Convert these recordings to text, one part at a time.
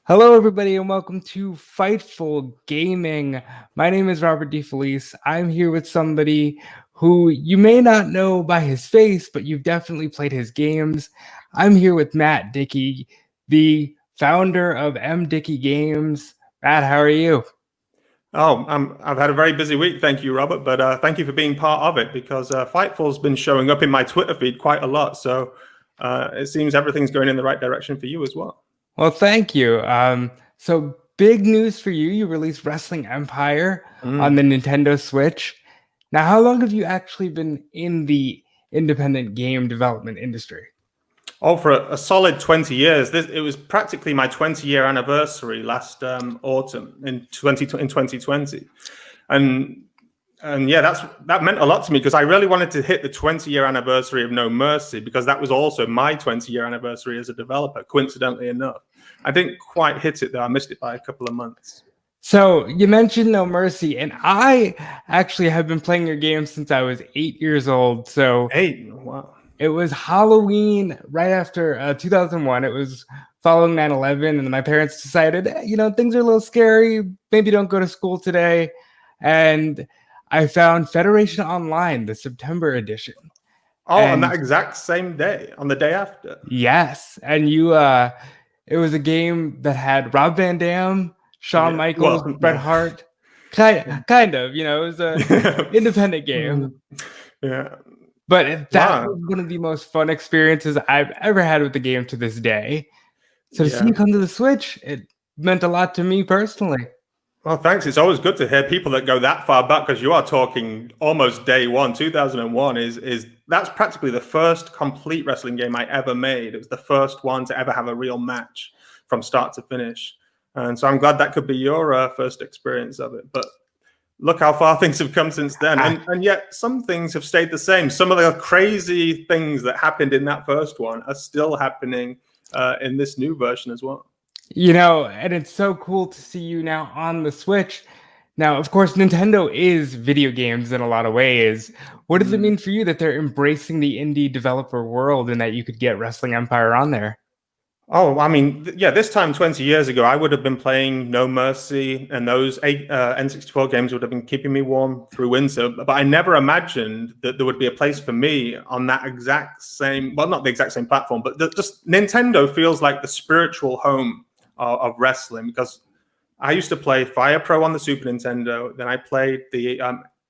Hello, everybody, and welcome to Fightful Gaming. My name is Robert DeFelice. I'm here with somebody who you may not know by his face, but you've definitely played his games. I'm here with Mat Dickie, the founder of MDickie Games. Matt, how are you? Oh, I've had a very busy week, thank you, Robert. But thank you for being part of it because Fightful's been showing up in my Twitter feed quite a lot. So it seems everything's going in the right direction for you as well. Well, thank you. So big news for you. You released Wrestling Empire on the Nintendo Switch. Now, how long have you actually been in the independent game development industry? Oh, for a solid 20 years. It was practically my 20-year anniversary last autumn in 2020. And yeah, that meant a lot to me because I really wanted to hit the 20-year anniversary of No Mercy because that was also my 20-year anniversary as a developer, coincidentally enough. I didn't quite hit it, though. I missed it by a couple of months. So you mentioned No Mercy, and I actually have been playing your game since I was 8 years old. So 8, wow. It was Halloween right after 2001. It was following 9/11, and my parents decided, things are a little scary. Maybe don't go to school today. And I found Federation Online, the September edition. Oh, on that exact same day, on the day after. Yes, and it was a game that had Rob Van Dam, Shawn Michaels, Bret Hart. Kind of, it was an independent game. Yeah. But that was one of the most fun experiences I've ever had with the game to this day. So to see you come to the Switch, it meant a lot to me personally. Well, thanks. It's always good to hear people that go that far back because you are talking almost day one. 2001 is that's practically the first complete wrestling game I ever made. It was the first one to ever have a real match from start to finish. And so I'm glad that could be your first experience of it. But look how far things have come since then. And yet some things have stayed the same. Some of the crazy things that happened in that first one are still happening in this new version as well. And it's so cool to see you now on the Switch. Now, of course, Nintendo is video games in a lot of ways. What does it mean for you that they're embracing the indie developer world and that you could get Wrestling Empire on there? Oh, I mean, yeah, this time 20 years ago, I would have been playing No Mercy, and those N64 games would have been keeping me warm through winter. But I never imagined that there would be a place for me on that exact same, well, not the exact same platform, but just Nintendo feels like the spiritual home of wrestling because I used to play Fire Pro on the Super Nintendo. Then I played the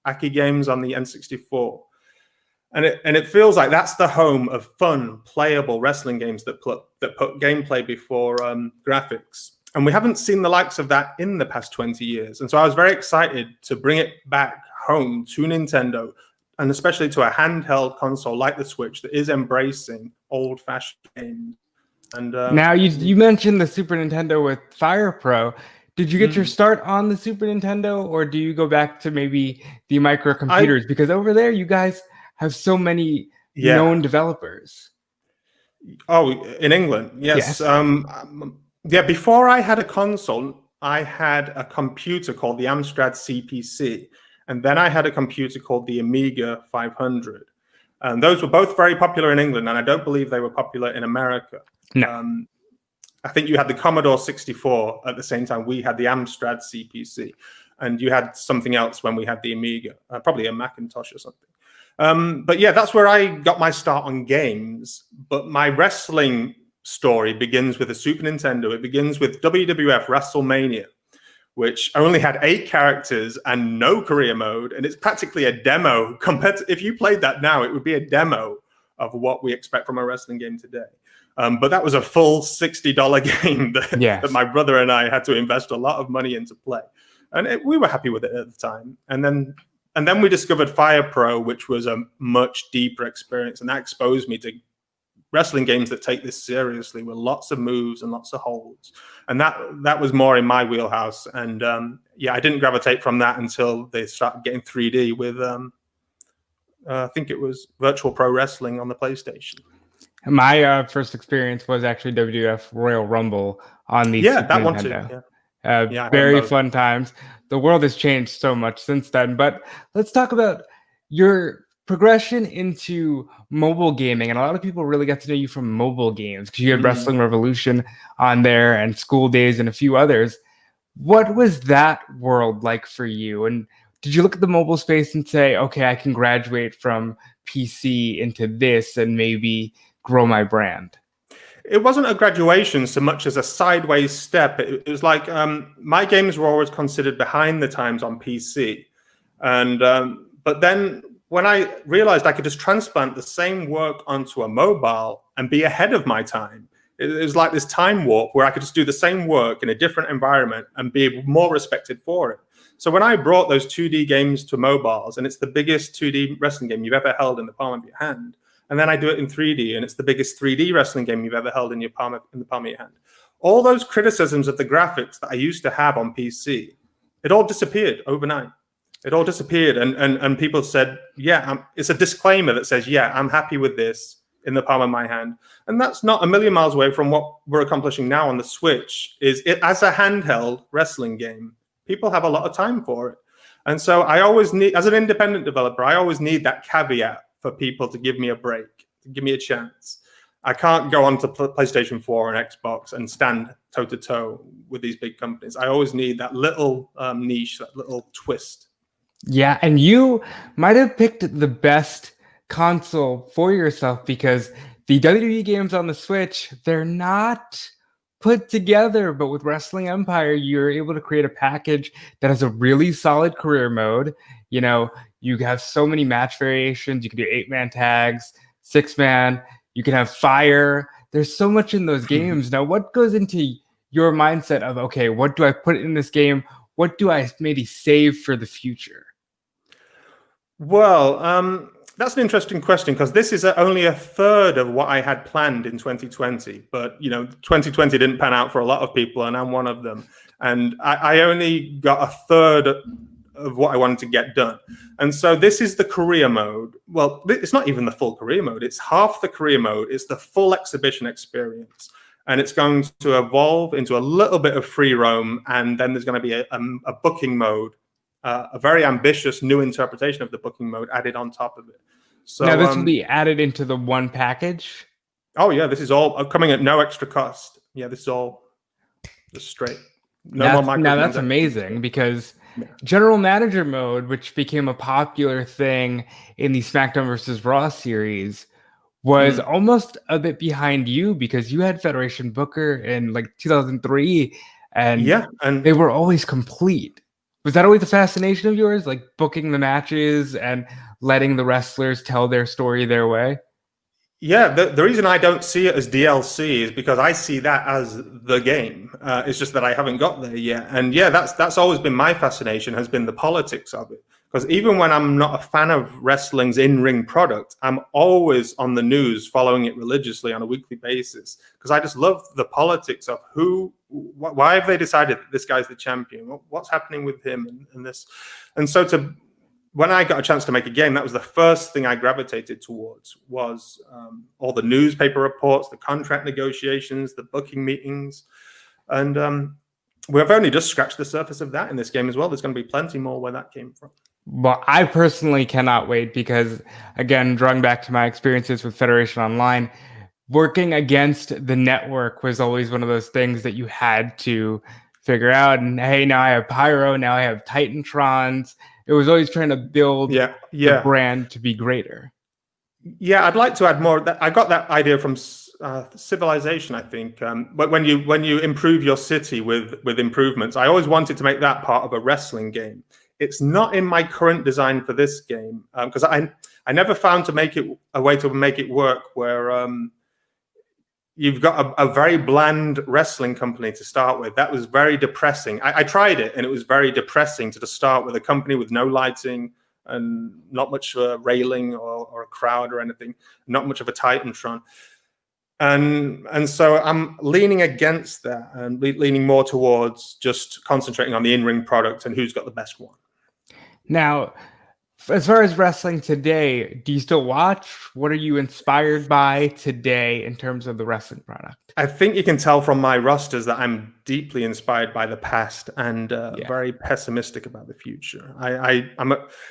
Aki games on the N64. And it feels like that's the home of fun, playable wrestling games that put gameplay before graphics. And we haven't seen the likes of that in the past 20 years. And so I was very excited to bring it back home to Nintendo, and especially to a handheld console like the Switch that is embracing old-fashioned games. And now you mentioned the Super Nintendo with Fire Pro. Did you get your start on the Super Nintendo, or do you go back to maybe the microcomputers? Because over there, you guys have so many known developers. Oh, in England, yes. Before I had a console, I had a computer called the Amstrad CPC, and then I had a computer called the Amiga 500. And those were both very popular in England, and I don't believe they were popular in America. No. I think you had the Commodore 64 at the same time we had the Amstrad CPC, and you had something else when we had the Amiga, probably a Macintosh or something. But yeah, that's where I got my start on games. But my wrestling story begins with a Super Nintendo. It begins with WWF WrestleMania, which only had 8 characters and no career mode. And it's practically a demo compared to, if you played that now, it would be a demo of what we expect from a wrestling game today. But that was a full $60 game that my brother and I had to invest a lot of money into play. And we were happy with it at the time. And then we discovered Fire Pro, which was a much deeper experience. And that exposed me to wrestling games that take this seriously with lots of moves and lots of holds. And that was more in my wheelhouse. And I didn't gravitate from that until they started getting 3D with, I think it was Virtual Pro Wrestling on the PlayStation. My first experience was actually WWF Royal Rumble on the Super that Nintendo. One too. Very fun times. The world has changed so much since then. But let's talk about your progression into mobile gaming, and a lot of people really got to know you from mobile games because you had Wrestling Revolution on there and School Days and a few others. What was that world like for you? And did you look at the mobile space and say, okay, I can graduate from PC into this and maybe grow my brand? It wasn't a graduation so much as a sideways step. It was like my games were always considered behind the times on PC. And but then when I realized I could just transplant the same work onto a mobile and be ahead of my time, it was like this time warp where I could just do the same work in a different environment and be more respected for it. So when I brought those 2D games to mobiles, and it's the biggest 2D wrestling game you've ever held in the palm of your hand, and then I do it in 3D, and it's the biggest 3D wrestling game you've ever held in the palm of your hand. All those criticisms of the graphics that I used to have on PC, it all disappeared overnight. It all disappeared, and people said, yeah, it's a disclaimer that says, yeah, I'm happy with this in the palm of my hand. And that's not a million miles away from what we're accomplishing now on the Switch. Is it as a handheld wrestling game, people have a lot of time for it. And so I always need, as an independent developer, I always need that caveat for people to give me a break, to give me a chance. I can't go onto PlayStation 4 and Xbox and stand toe-to-toe with these big companies. I always need that little niche, that little twist. Yeah, and you might have picked the best console for yourself because the WWE games on the Switch, they're not put together, but with Wrestling Empire, you're able to create a package that has a really solid career mode. You know, you have so many match variations. You can do 8-man tags, 6-man. You can have fire. There's so much in those games. Now, what goes into your mindset of, okay, what do I put in this game? What do I maybe save for the future? Well, that's an interesting question because this is only a third of what I had planned in 2020. But, 2020 didn't pan out for a lot of people, and I'm one of them. And I only got a third of what I wanted to get done. And so this is the career mode. Well, it's not even the full career mode. It's half the career mode. It's the full exhibition experience. And it's going to evolve into a little bit of free roam. And then there's going to be a booking mode. A very ambitious new interpretation of the booking mode added on top of it. So now this will be added into the one package? Oh, yeah. This is all coming at no extra cost. Yeah, this is all just straight. More microtransactions. Now that's amazing because General Manager mode, which became a popular thing in the SmackDown versus Raw series, was almost a bit behind you because you had Federation Booker in like 2003 and they were always complete. Was that always a fascination of yours, like booking the matches and letting the wrestlers tell their story their way? Yeah, the reason I don't see it as DLC is because I see that as the game. It's just that I haven't got there yet. And yeah, that's always been my fascination, has been the politics of it. Because even when I'm not a fan of wrestling's in-ring product, I'm always on the news following it religiously on a weekly basis. Because I just love the politics of why have they decided that this guy's the champion? What's happening with him and this? And so when I got a chance to make a game, that was the first thing I gravitated towards was all the newspaper reports, the contract negotiations, the booking meetings. And we've only just scratched the surface of that in this game as well. There's going to be plenty more where that came from. Well, I personally cannot wait because, again, drawing back to my experiences with Federation Online, working against the network was always one of those things that you had to figure out. And hey, now I have Pyro, now I have Titantrons. It was always trying to build the brand to be greater. Yeah, I'd like to add more. I got that idea from Civilization, I think. But when you improve your city with improvements, I always wanted to make that part of a wrestling game. It's not in my current design for this game because I never found a way to make it work where you've got a very bland wrestling company to start with. That was very depressing. I tried it and it was very depressing to start with a company with no lighting and not much railing or a crowd or anything, not much of a Titantron. And so I'm leaning against that and leaning more towards just concentrating on the in-ring product and who's got the best one. Now, As far as wrestling today, do you still watch? What are you inspired by today in terms of the wrestling product? I think you can tell from my rosters that I'm deeply inspired by the past and very pessimistic about the future.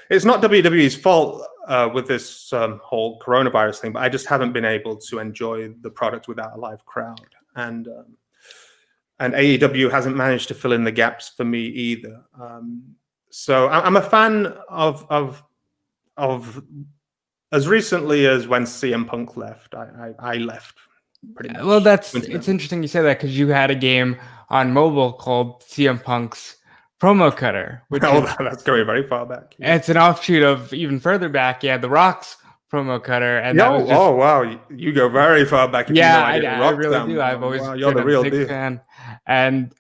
It's not WWE's fault with this whole coronavirus thing, but I just haven't been able to enjoy the product without a live crowd. And AEW hasn't managed to fill in the gaps for me either. So I'm a fan of as recently as when CM Punk left. I left. Pretty much. Well, it's interesting you say that because you had a game on mobile called CM Punk's Promo Cutter, which that's going very far back. Yeah. It's an offshoot of even further back. Yeah, The Rock's Promo Cutter, and that was just, oh wow, you go very far back. Yeah, I really do. I've always been a big fan, and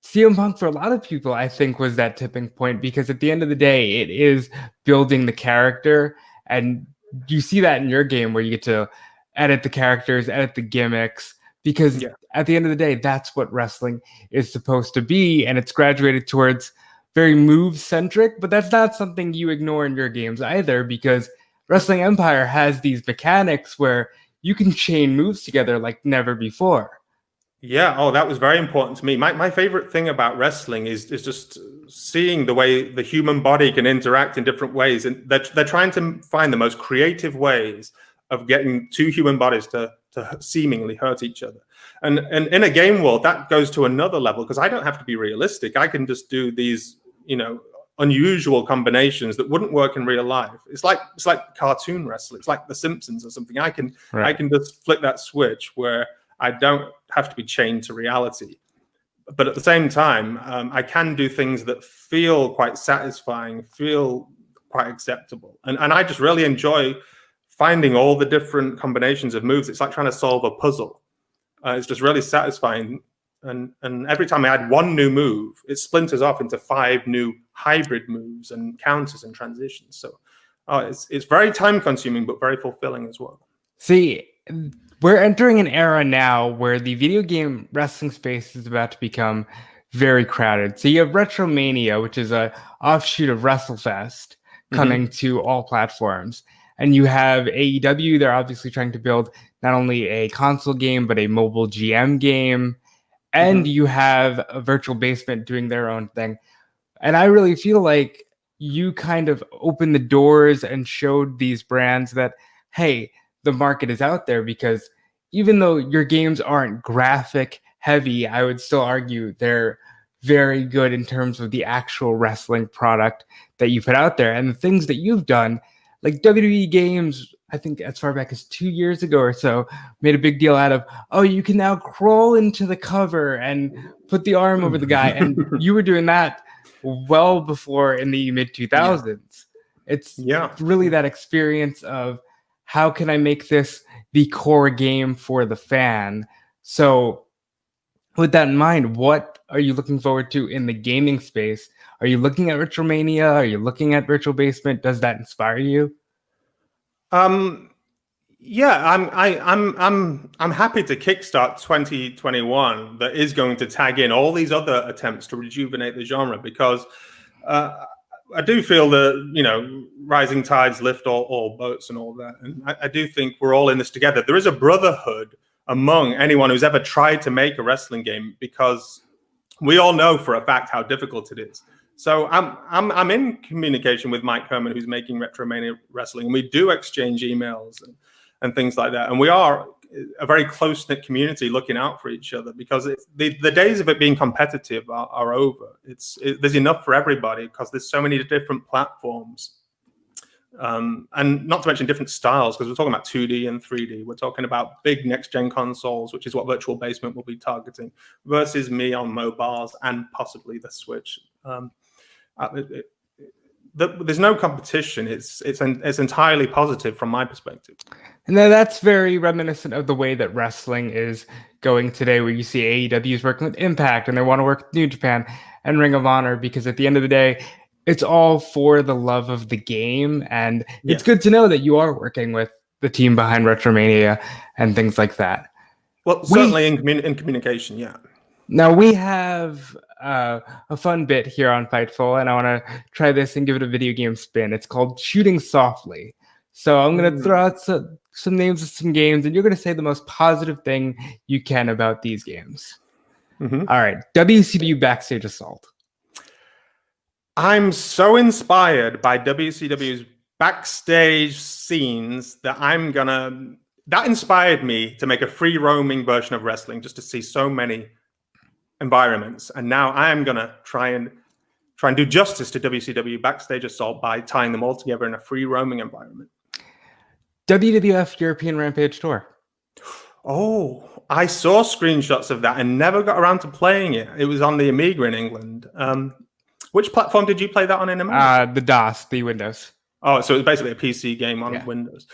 CM Punk for a lot of people, I think, was that tipping point because at the end of the day, it is building the character, and you see that in your game where you get to edit the characters, edit the gimmicks, because at the end of the day, that's what wrestling is supposed to be. And it's graduated towards very move-centric, but that's not something you ignore in your games either, because Wrestling Empire has these mechanics where you can chain moves together like never before. Yeah, that was very important to me. My favorite thing about wrestling is just seeing the way the human body can interact in different ways. And they're trying to find the most creative ways of getting two human bodies to seemingly hurt each other. And in a game world, that goes to another level because I don't have to be realistic. I can just do these, unusual combinations that wouldn't work in real life. It's like cartoon wrestling. It's like The Simpsons or something. I can just flick that switch where I don't have to be chained to reality. But at the same time, I can do things that feel quite satisfying, feel quite acceptable. And I just really enjoy finding all the different combinations of moves. It's like trying to solve a puzzle. It's just really satisfying. And every time I add one new move, it splinters off into 5 new hybrid moves and counters and transitions. So it's very time consuming, but very fulfilling as well. See, we're entering an era now where the video game wrestling space is about to become very crowded. So you have Retromania, which is a offshoot of WrestleFest, coming to all platforms. And you have AEW. They're obviously trying to build not only a console game, but a mobile GM game. And you have a Virtual Basement doing their own thing. And I really feel like you kind of opened the doors and showed these brands that, hey, the market is out there, because even though your games aren't graphic heavy, I would still argue they're very good in terms of the actual wrestling product that you put out there. And the things that you've done, like WWE games, I think as far back as 2 years ago or so, made a big deal out of, you can now crawl into the cover and put the arm over the guy. And you were doing that well before in the mid 2000s. It's really that experience of how can I make this the core game for the fan? So with that in mind, what are you looking forward to in the gaming space? Are you looking at Retromania? Are you looking at Virtual Basement? Does that inspire you? I'm happy to kickstart 2021 that is going to tag in all these other attempts to rejuvenate the genre, because I do feel that, rising tides lift all boats and all that. And I do think we're all in this together. There is a brotherhood among anyone who's ever tried to make a wrestling game, because we all know for a fact how difficult it is. So I'm in communication with Mike Herman, who's making Retromania Wrestling, and we do exchange emails and things like that. And we are a very close-knit community looking out for each other, because the days of it being competitive are over. There's enough for everybody, because there's so many different platforms. And not to mention different styles, because we're talking about 2D and 3D. We're talking about big next-gen consoles, which is what Virtual Basement will be targeting, versus me on mobiles and possibly the Switch. There's no competition. It's entirely positive from my perspective. And that's very reminiscent of the way that wrestling is going today, where you see AEW is working with Impact and they want to work with New Japan and Ring of Honor, because at the end of the day, it's all for the love of the game. And it's good to know that you are working with the team behind Retromania and things like that. Well, certainly in communication, yeah. Now we have a fun bit here on Fightful, and I want to try this and give it a video game spin. It's called Shooting Softly. So I'm going to throw out some names of some games, and you're going to say the most positive thing you can about these games. Mm-hmm. All right, WCW Backstage Assault. I'm so inspired by WCW's backstage scenes that that inspired me to make a free roaming version of wrestling, just to see so many environments. And now I am gonna try and do justice to WCW Backstage Assault by tying them all together in a free roaming environment. WWF European Rampage Tour. Oh, I saw screenshots of that and never got around to playing it. It was on the Amiga in England. Which platform did you play that on in America? The DOS, the Windows. Oh, so it was basically a PC game on Windows.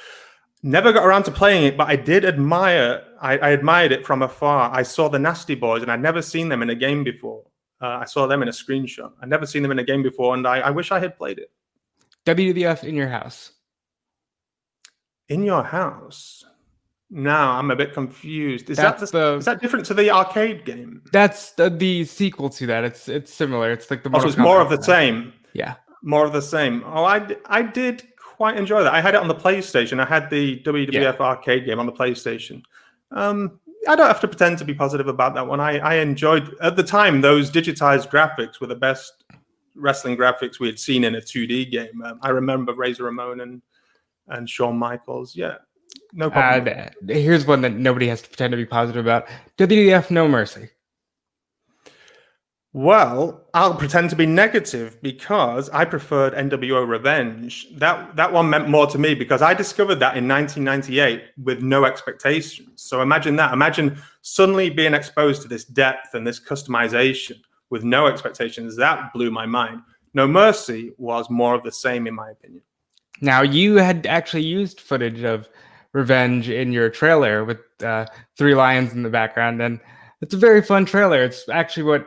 Never got around to playing it, but I did admire. I admired it from afar. I saw the Nasty Boys, and I'd never seen them in a game before. I saw them in a screenshot. I'd never seen them in a game before, and I wish I had played it. WWF In Your House. In Your House. Now I'm a bit confused. Is that different to the arcade game? That's the sequel to that. It's similar. It's like the. So it's more of the same. Yeah, more of the same. Oh, I did quite enjoy that. I had it on the PlayStation. I had the WWF arcade game on the PlayStation. I don't have to pretend to be positive about that one. I enjoyed at the time those digitized graphics were the best wrestling graphics we had seen in a 2D game. I remember Razor Ramon and Shawn Michaels. Yeah. No problem. Here's one that nobody has to pretend to be positive about. WWF No Mercy. Well, I'll pretend to be negative because I preferred NWO Revenge. That one meant more to me because I discovered that in 1998 with no expectations. So imagine that. Imagine suddenly being exposed to this depth and this customization with no expectations. That blew my mind. No Mercy was more of the same, in my opinion. Now, you had actually used footage of Revenge in your trailer with 3 lions in the background, and it's a very fun trailer. It's actually what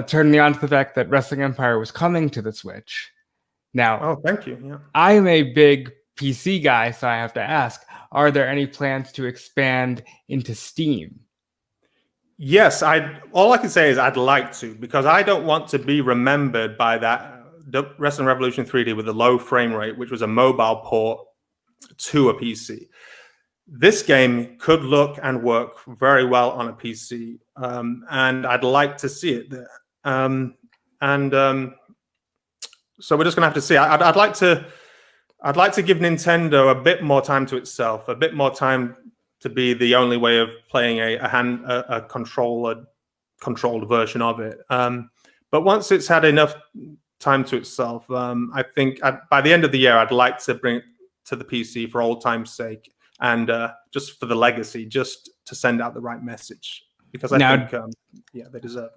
turned me on to the fact that Wrestling Empire was coming to the Switch. Now, oh, thank you. Yeah. I'm a big PC guy, so I have to ask, are there any plans to expand into Steam? Yes, all I can say is I'd like to, because I don't want to be remembered by that Wrestling Revolution 3D with a low frame rate, which was a mobile port to a PC. This game could look and work very well on a PC, and I'd like to see it there. So we're just going to have to see. I'd like to give Nintendo a bit more time to itself, a bit more time to be the only way of playing a controlled version of it. But once it's had enough time to itself, I think by the end of the year, I'd like to bring it to the PC for old time's sake and just for the legacy, just to send out the right message, because I think they deserve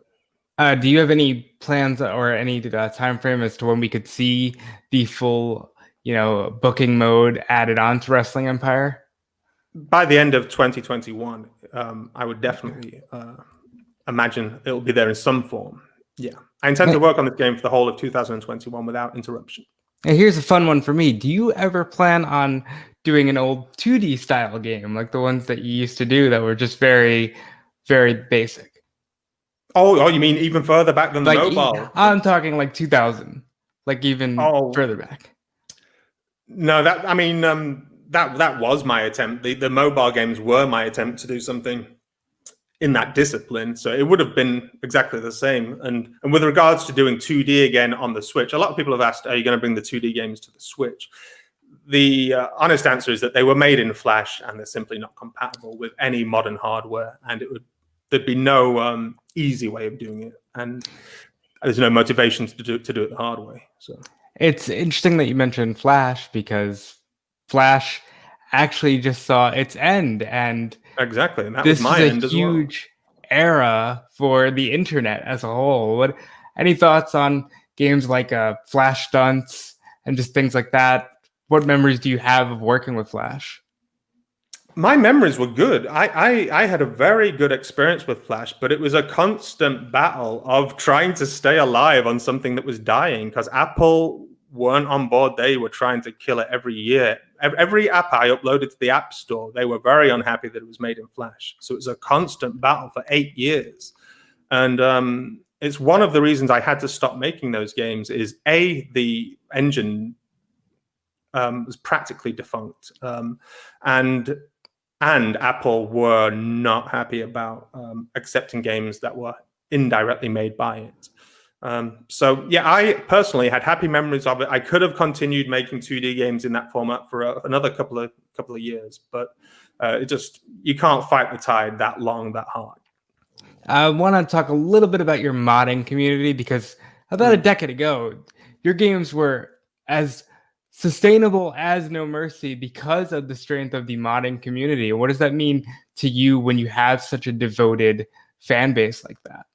it. Do you have any plans or any time frame as to when we could see the full, booking mode added on to Wrestling Empire? By the end of 2021, I would definitely imagine it'll be there in some form. Yeah, I intend to work on this game for the whole of 2021 without interruption. And here's a fun one for me. Do you ever plan on doing an old 2D style game like the ones that you used to do that were just very, very basic? Oh, you mean even further back than the mobile? I'm talking like 2000, like even further back. No, that was my attempt. The mobile games were my attempt to do something in that discipline, so it would have been exactly the same. And with regards to doing 2D again on the Switch, a lot of people have asked, are you going to bring the 2D games to the Switch? The honest answer is that they were made in Flash and they're simply not compatible with any modern hardware, and there'd be no easy way of doing it, and there's no motivations to do it the hard way. So it's interesting that you mentioned Flash, because Flash actually just saw its end, and exactly, and that was my end as well. This is a huge era for the internet as a whole. Any thoughts on games like Flash Stunts and just things like that? What memories do you have of working with Flash? My memories were good. I had a very good experience with Flash, but it was a constant battle of trying to stay alive on something that was dying, because Apple weren't on board. They were trying to kill it every year. Every app I uploaded to the App Store, they were very unhappy that it was made in Flash. So it was a constant battle for 8 years. And it's one of the reasons I had to stop making those games. Is the engine was practically defunct, and Apple were not happy about accepting games that were indirectly made by it. So yeah, I personally had happy memories of it. I could have continued making 2D games in that format for another couple of years, but you can't fight the tide that long, that hard. I want to talk a little bit about your modding community, because about a decade ago, your games were as sustainable as No Mercy because of the strength of the modding community. What does that mean to you when you have such a devoted fan base like that?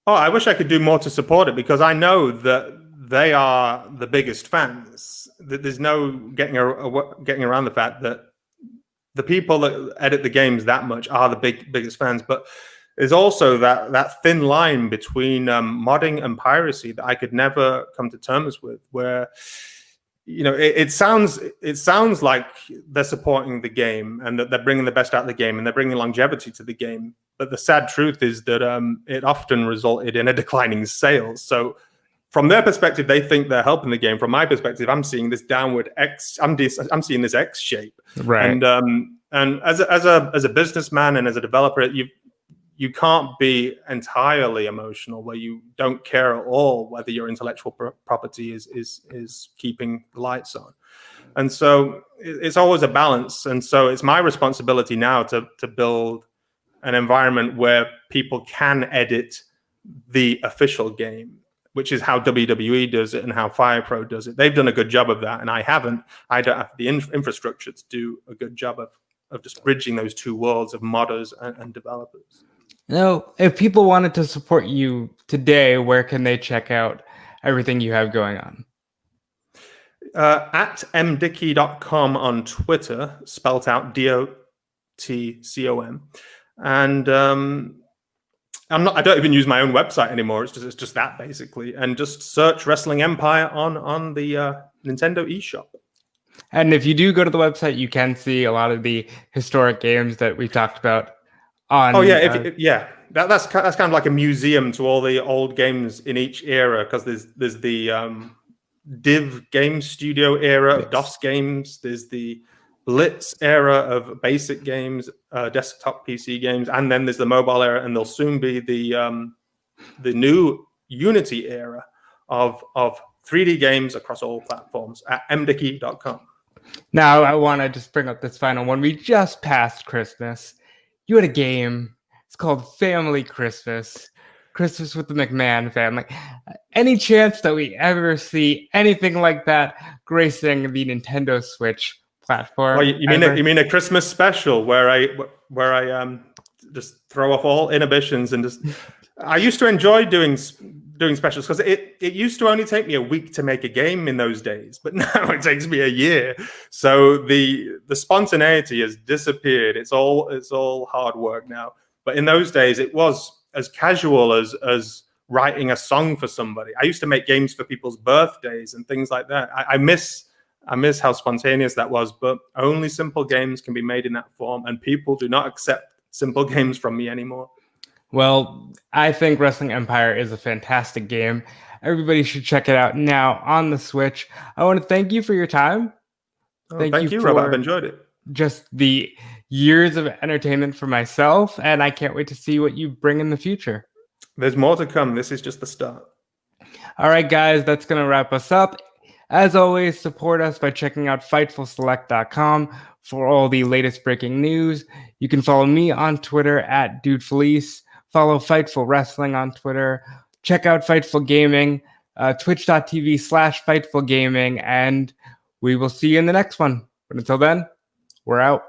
Oh, I wish I could do more to support it, because I know that they are the biggest fans. There's no getting around the fact that the people that edit the games that much are the biggest fans. But there's also that thin line between modding and piracy that I could never come to terms with, where it sounds like they're supporting the game and that they're bringing the best out of the game and they're bringing longevity to the game. But the sad truth is that it often resulted in a declining sales. So from their perspective, they think they're helping the game. From my perspective, I'm seeing this downward X. I'm seeing this X shape. Right. And as a businessman and as a developer, you can't be entirely emotional where you don't care at all whether your intellectual property is keeping the lights on. And so it's always a balance. And so it's my responsibility now to build an environment where people can edit the official game, which is how WWE does it and how FirePro does it. They've done a good job of that, and I haven't. I don't have the infrastructure to do a good job of just bridging those two worlds of modders and developers. Now, if people wanted to support you today, where can they check out everything you have going on? At MDickie.com on Twitter, spelt out DOTCOM. And I don't even use my own website anymore. It's just that, basically. And just search Wrestling Empire on the Nintendo eShop. And if you do go to the website, you can see a lot of the historic games that we talked about. That's kind of like a museum to all the old games in each era, because there's the Div Game Studio era of DOS games. There's the Blitz era of basic games, desktop PC games, and then there's the mobile era, and there'll soon be the new Unity era of 3D games across all platforms at MDickie.com. Now, I want to just bring up this final one. We just passed Christmas. You had a game. It's called Family Christmas. Christmas with the McMahon family. Any chance that we ever see anything like that gracing the Nintendo Switch platform? Well, you mean a Christmas special where I just throw off all inhibitions and just. I used to enjoy doing specials, because it used to only take me a week to make a game in those days, but now it takes me a year. So the spontaneity has disappeared. It's all hard work now. But in those days, it was as casual as writing a song for somebody. I used to make games for people's birthdays and things like that. I miss how spontaneous that was, but only simple games can be made in that form, and people do not accept simple games from me anymore. Well, I think Wrestling Empire is a fantastic game. Everybody should check it out now on the Switch. I want to thank you for your time. Thank you, Robert. I've enjoyed it. Just the years of entertainment for myself, and I can't wait to see what you bring in the future. There's more to come. This is just the start. All right, guys, that's going to wrap us up. As always, support us by checking out FightfulSelect.com for all the latest breaking news. You can follow me on Twitter at DeFelice. Follow Fightful Wrestling on Twitter. Check out Fightful Gaming, twitch.tv/Fightful Gaming, and we will see you in the next one. But until then, we're out.